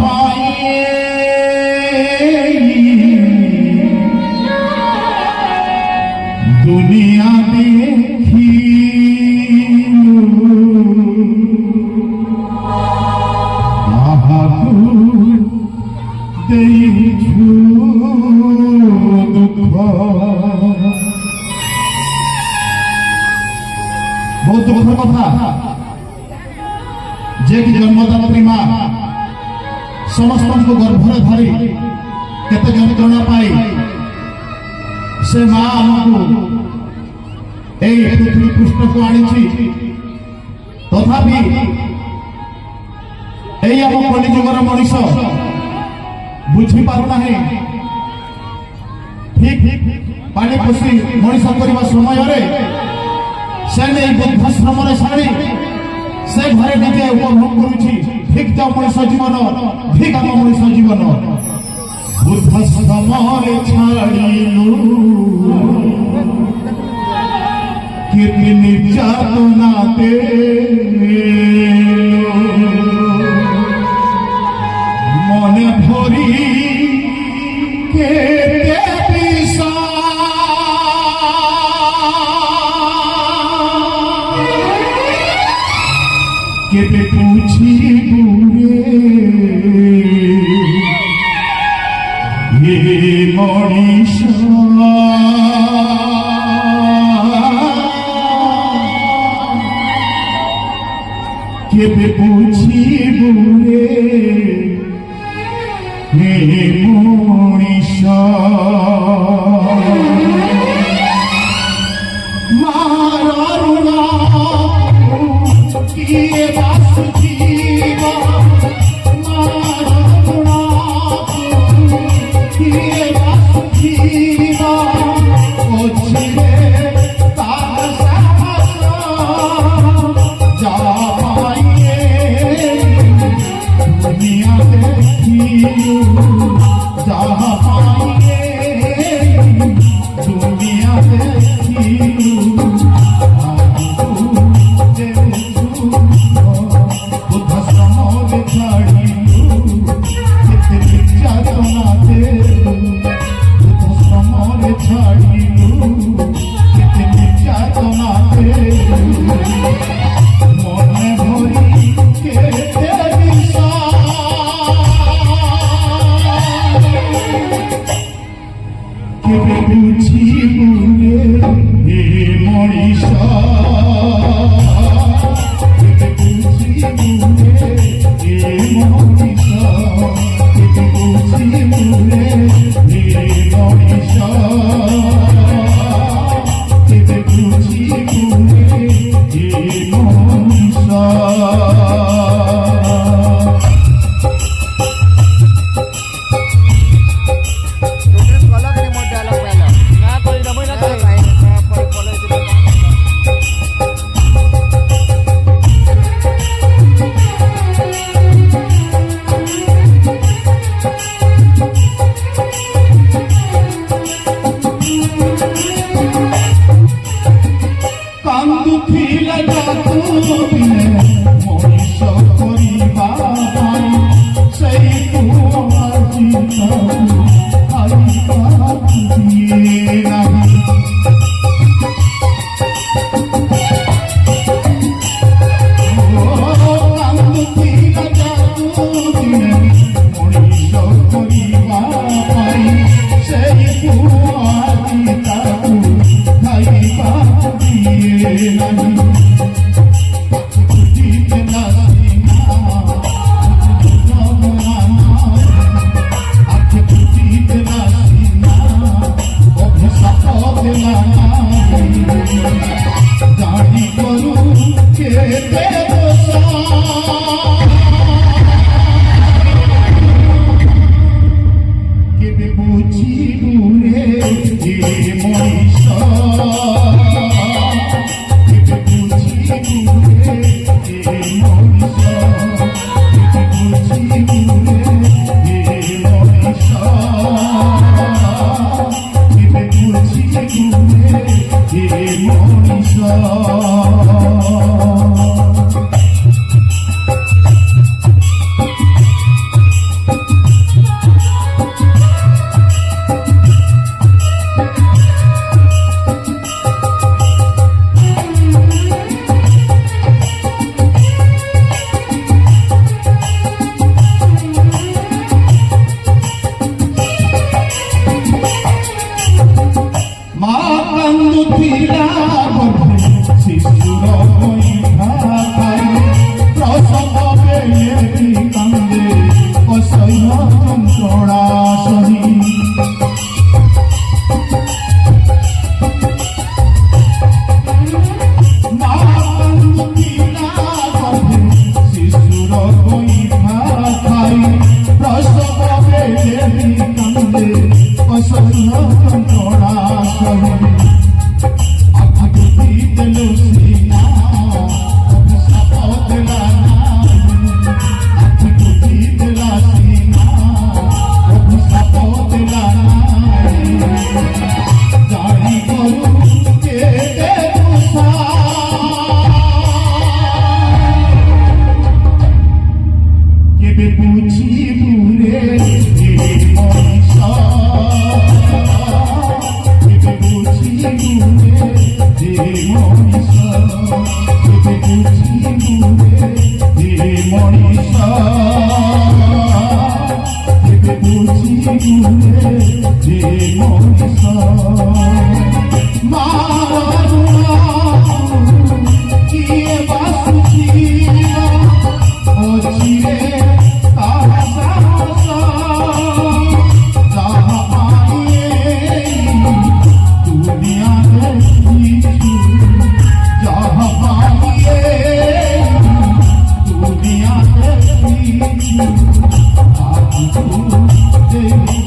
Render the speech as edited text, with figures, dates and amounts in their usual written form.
पाए दुनिया देखी बहुत दुखर कथा जे कि जन्मदात्री माँ समस्त को गर्भरे धरी केते जंत्रणा पाई से माँ आमको पृथ्वी पृष्ठ को आनी तथापि आम कलिजुगर मनीष बुझी पारना है ठीक पानी पोषी मनीष करने समय से नहीं बुद्धाश्रम साड़ी से घरे निजे उपभोग करुच्ची ठीक जो मनीष जीवन ठीक आम मनीष जीवन बुद्धाश्रम छाड़ू कीर्ति निर्यातना मन भरी के केबे पूछी ये मनीष केबे पूछी ये मनीष मारा किए बास जीवा मारा किए बास जीवा ओछे तार साहस जा पाए दुनिया देखी जा पाए दुनिया देखी ବାବୁ